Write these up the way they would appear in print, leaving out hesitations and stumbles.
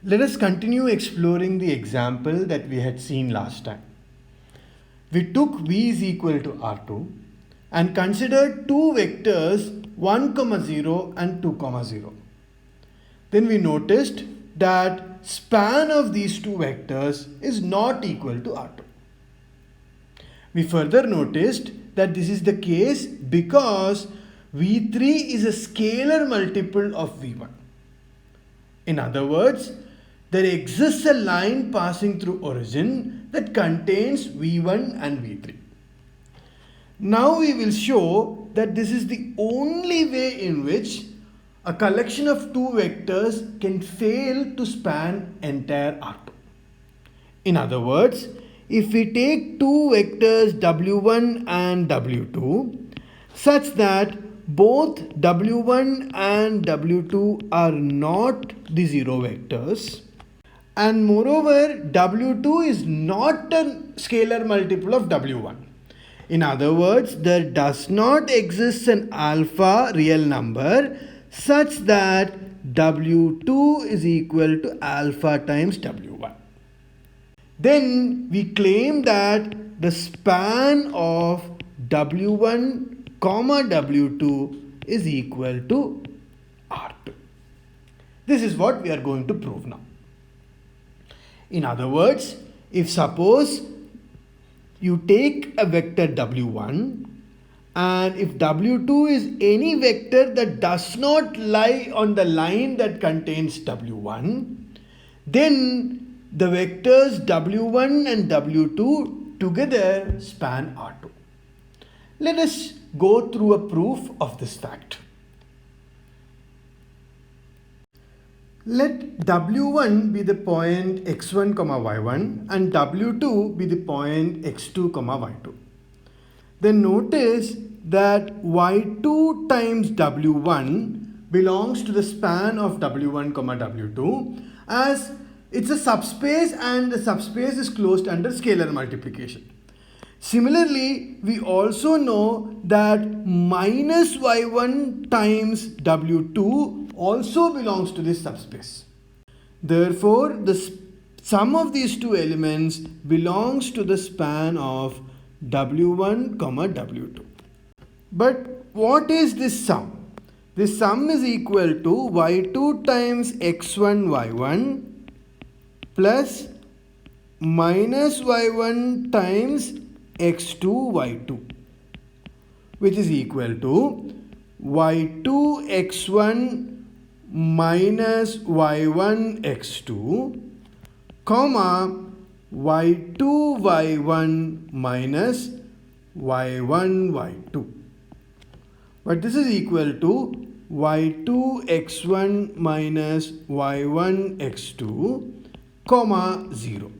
Let us continue exploring the example that we had seen last time. We took v is equal to r2 and considered two vectors 1, 0 and 2, 0. Then we noticed that span of these two vectors is not equal to r2. We further noticed that this is the case because v3 is a scalar multiple of v1. In other words, there exists a line passing through origin that contains v1 and v3. Now we will show that this is the only way in which a collection of two vectors can fail to span entire R2. In other words, if we take two vectors w1 and w2 such that both w1 and w2 are not the zero vectors, and moreover w2 is not a scalar multiple of w1. In other words, there does not exist an alpha real number such that w2 is equal to alpha times w1. Then we claim that the span of w1 comma w2 is equal to r2. This is what we are going to prove now. In other words, if suppose you take a vector w1 and if w2 is any vector that does not lie on the line that contains w1, then the vectors w1 and w2 together span R2. Let us go through a proof of this fact. Let w1 be the point x1, y1 and w2 be the point x2, y2. Then notice that y2 times w1 belongs to the span of w1, w2 as it's a subspace and the subspace is closed under scalar multiplication. Similarly, we also know that minus y1 times w2 also belongs to this subspace. Therefore, the sum of these two elements belongs to the span of w1, w2. But what is this sum? This sum is equal to y2 times x1, y1 plus minus y1 times x2, y2, which is equal to y2 x1 minus y1 x2 comma y2 y1 minus y1 y2. But this is equal to y2 x1 minus y1 x2 comma 0.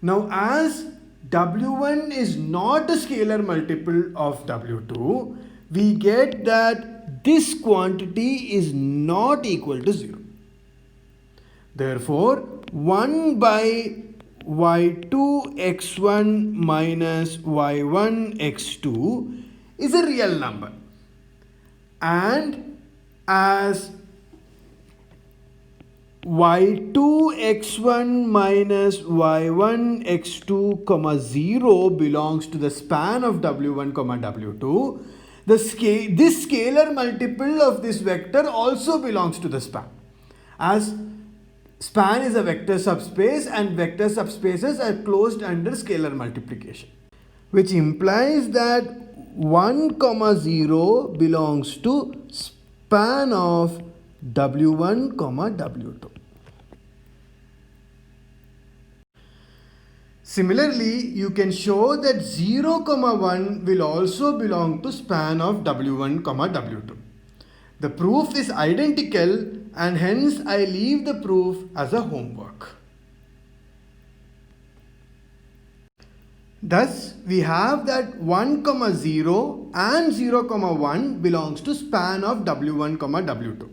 Now as w1 is not a scalar multiple of w2, we get that this quantity is not equal to 0. Therefore, 1 by y2 x1 minus y1 x2 is a real number. And as y2 x1 minus y1 x2 comma 0 belongs to the span of w1 comma w2, this scalar multiple of this vector also belongs to the span, as span is a vector subspace and vector subspaces are closed under scalar multiplication, which implies that 1, 0 belongs to span of w1, w2. Similarly, you can show that 0, 1 will also belong to span of w1, w2. The proof is identical and hence I leave the proof as a homework. Thus, we have that 1, 0 and 0, 1 belongs to span of w1, w2.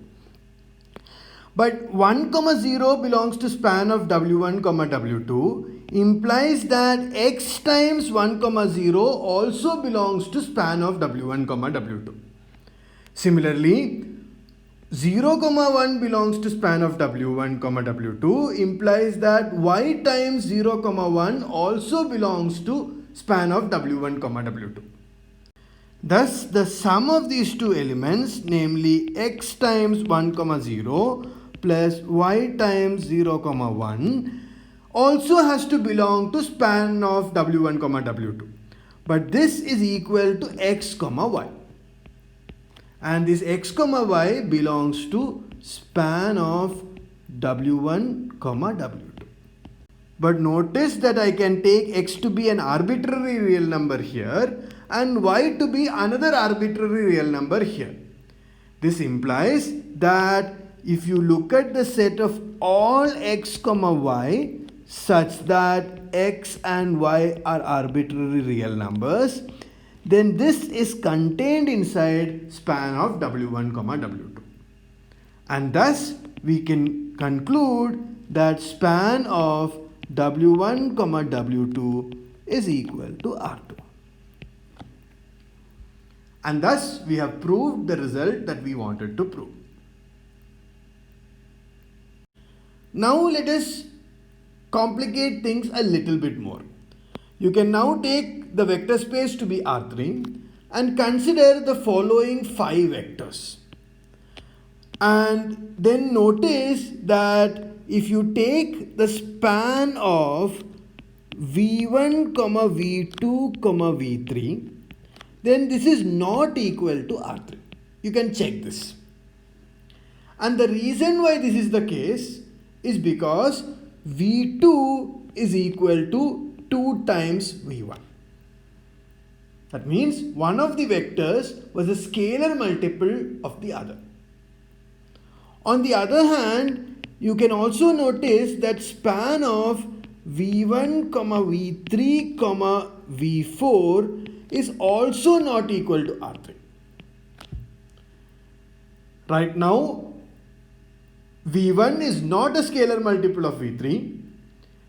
But 1, 0 belongs to span of w1, w2 implies that x times 1, 0 also belongs to span of w1, w2. Similarly, 0, 1 belongs to span of W1, W2 implies that y times 0, 1 also belongs to span of W1, W2. Thus, the sum of these two elements, namely x times 1, 0 plus y times 0, 1, also has to belong to span of W1, W2. But this is equal to x, y. And this x, y belongs to span of W1, W2. But notice that I can take x to be an arbitrary real number here and y to be another arbitrary real number here. This implies that if you look at the set of all x, y such that x and y are arbitrary real numbers, then this is contained inside span of W1, W2. And thus we can conclude that span of W1, W2 is equal to R2. And thus we have proved the result that we wanted to prove. Now let us complicate things a little bit more. You can now take the vector space to be R3 and consider the following 5 vectors. And then notice that if you take the span of V1, V2, V3, then this is not equal to R3. You can check this. And the reason why this is the case is because V2 is equal to 2 times V1. That means one of the vectors was a scalar multiple of the other. On the other hand, you can also notice that span of V1, V3, V4 is also not equal to R3. Right now, V1 is not a scalar multiple of V3.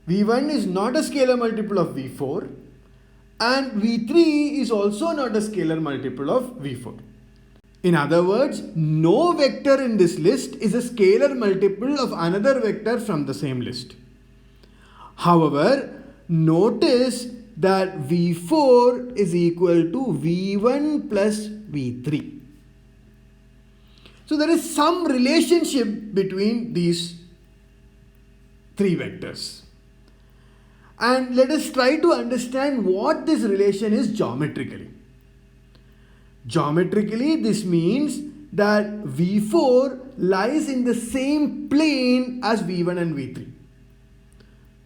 V1 is not a scalar multiple of V4, and V3 is also not a scalar multiple of V4. In other words, no vector in this list is a scalar multiple of another vector from the same list. However, notice that V4 is equal to V1 plus V3. So there is some relationship between these 3 vectors. And let us try to understand what this relation is geometrically. Geometrically, this means that V4 lies in the same plane as V1 and V3.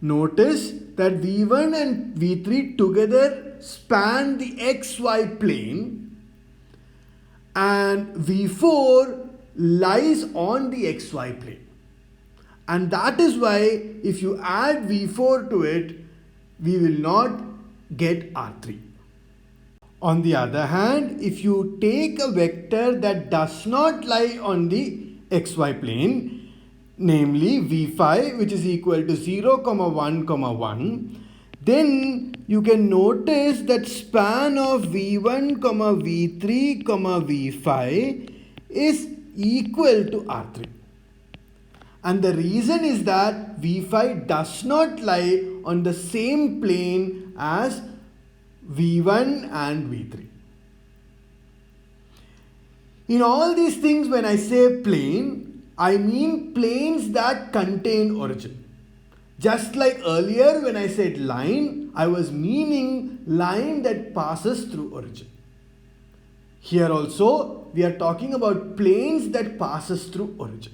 Notice that V1 and V3 together span the XY plane, and V4 lies on the XY plane. And that is why if you add V4 to it, we will not get R3. On the other hand, if you take a vector that does not lie on the XY plane, namely V5, which is equal to 0, 1, 1, then you can notice that span of V1, V3, V5 is equal to R3. And the reason is that V5 does not lie on the same plane as V1 and V3. In all these things, when I say plane, I mean planes that contain origin. Just like earlier when I said line, I was meaning line that passes through origin. Here also, we are talking about planes that passes through origin.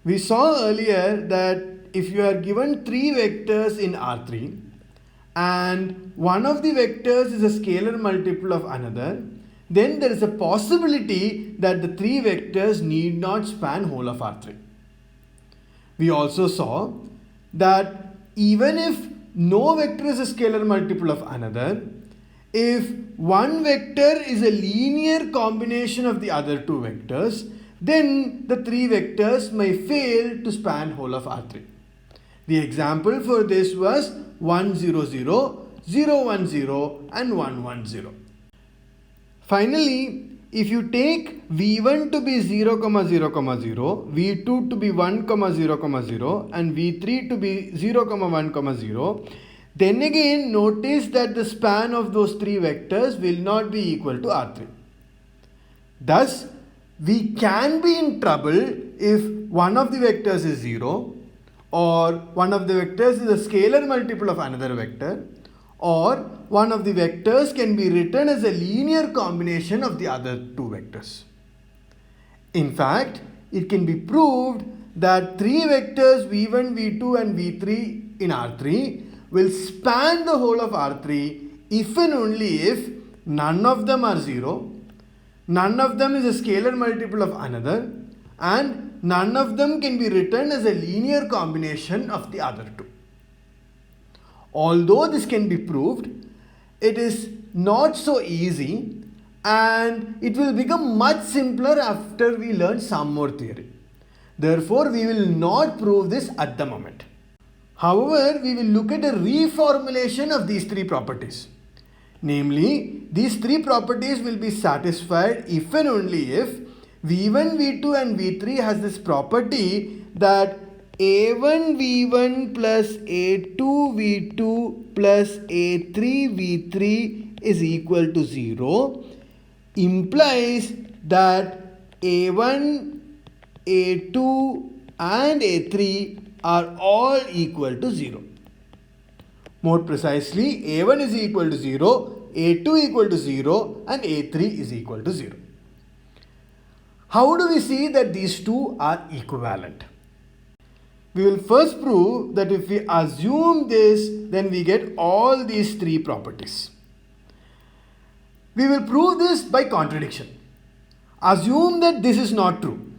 We saw earlier that if you are given 3 vectors in R3 and one of the vectors is a scalar multiple of another, then there is a possibility that the 3 vectors need not span whole of R3. We also saw that even if no vector is a scalar multiple of another, if one vector is a linear combination of the other 2 vectors, then the 3 vectors may fail to span whole of R3. The example for this was 1, 0, 0, 0, 1, 0 and 1, 1, 0. Finally, if you take V1 to be 0, 0, 0, V2 to be 1, 0, 0, and V3 to be 0, 1, 0, then again notice that the span of those three vectors will not be equal to R3. Thus, we can be in trouble if one of the vectors is 0, or one of the vectors is a scalar multiple of another vector, or one of the vectors can be written as a linear combination of the other two vectors. In fact, it can be proved that three vectors v1, v2 and v3 in R3 will span the whole of R3 if and only if none of them are 0, none of them is a scalar multiple of another, and none of them can be written as a linear combination of the other two. Although this can be proved, it is not so easy, and it will become much simpler after we learn some more theory. Therefore, we will not prove this at the moment. However, we will look at a reformulation of these three properties. Namely, these three properties will be satisfied if and only if V1, V2 and V3 has this property that A1 V1 plus A2 V2 plus A3 V3 is equal to 0, implies that A1, A2 and A3 are all equal to 0. More precisely, A1 is equal to 0, A2 equal to 0 and A3 is equal to 0. How do we see that these two are equivalent? We will first prove that if we assume this, then we get all these three properties. We will prove this by contradiction. Assume that this is not true.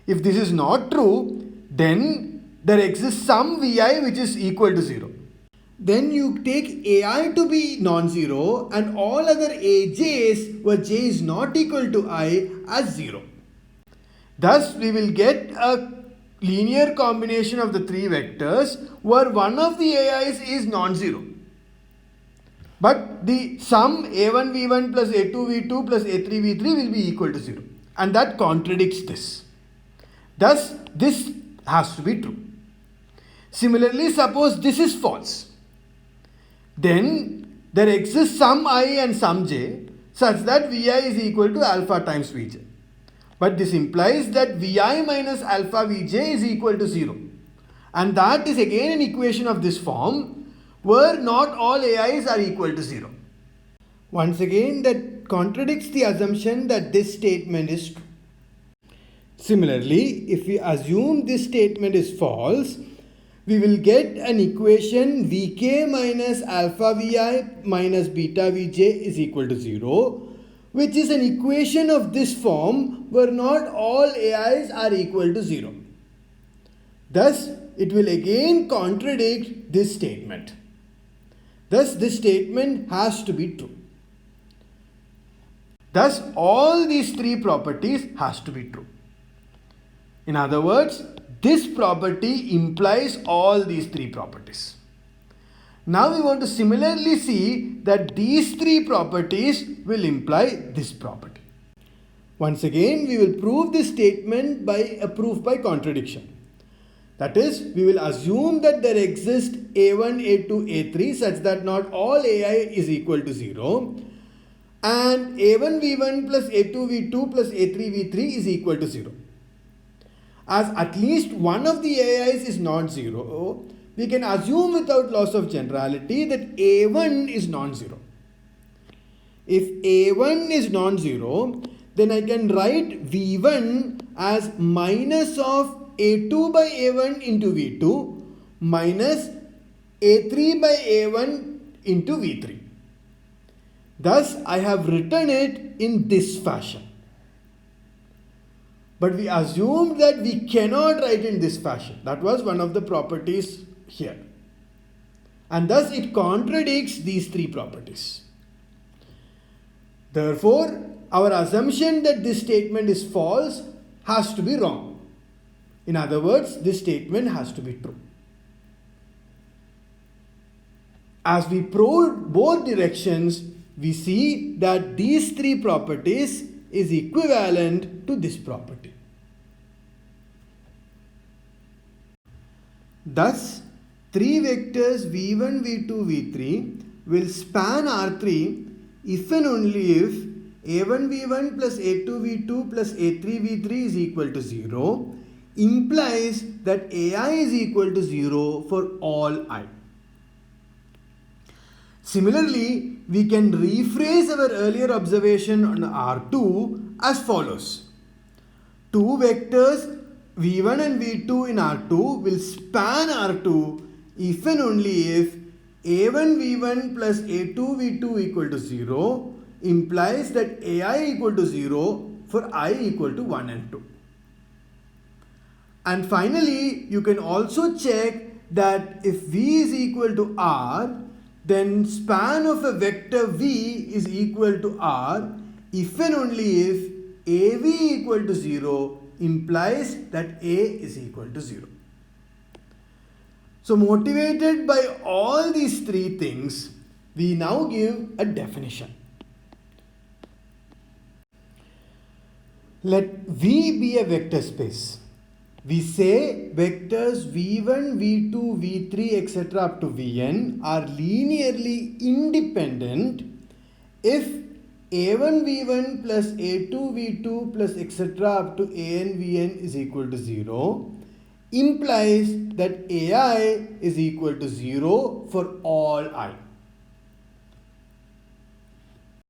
If this is not true, then there exists some Vi which is equal to 0. Then you take Ai to be non-zero and all other Aj's where j is not equal to I as 0. Thus, we will get a linear combination of the three vectors where one of the Ai's is non-zero. But the sum A1 V1 plus A2 V2 plus A3 V3 will be equal to 0. And that contradicts this. Thus, this has to be true. Similarly, suppose this is false. Then there exists some I and some j such that Vi is equal to alpha times Vj. But this implies that Vi minus alpha Vj is equal to 0. And that is again an equation of this form where not all Ai's are equal to 0. Once again, that contradicts the assumption that this statement is true. Similarly, if we assume this statement is false, we will get an equation Vk minus alpha Vi minus beta Vj is equal to 0, which is an equation of this form where not all Ai's are equal to 0. Thus, it will again contradict this statement. Thus, this statement has to be true. Thus, all these three properties has to be true. In other words, this property implies all these three properties. Now we want to similarly see that these three properties will imply this property. Once again, we will prove this statement by a proof by contradiction. That is, we will assume that there exists A1, A2, A3 such that not all Ai is equal to 0, and A1 V1 plus A2 V2 plus A3 V3 is equal to 0. As at least one of the Ai's is not 0, we can assume without loss of generality that A1 is non-zero. If A1 is non-zero, then I can write V1 as minus of A2 by A1 into V2 minus A3 by A1 into V3. Thus, I have written it in this fashion. But we assumed that we cannot write in this fashion. That was one of the properties here. And thus it contradicts these three properties. Therefore, our assumption that this statement is false has to be wrong. In other words, this statement has to be true. As we probe both directions, we see that these three properties is equivalent to this property. Thus, three vectors v1, v2, v3 will span R3 if and only if a1 v1 plus a2 v2 plus a3 v3 is equal to 0, implies that ai is equal to 0 for all I. Similarly, we can rephrase our earlier observation on R2 as follows. Two vectors v1 and v2 in R2 will span R2 if and only if a1 v1 plus a2 v2 equal to 0 implies that ai equal to 0 for I equal to 1 and 2. And finally, you can also check that if v is equal to r, then span of a vector v is equal to r if and only if av equal to 0 implies that a is equal to 0. So motivated by all these three things, we now give a definition. Let V be a vector space. We say vectors v1, v2, v3 etc. up to vn are linearly independent if a1 v1 plus a2 v2 plus etc. up to an vn is equal to 0, implies that ai is equal to 0 for all I.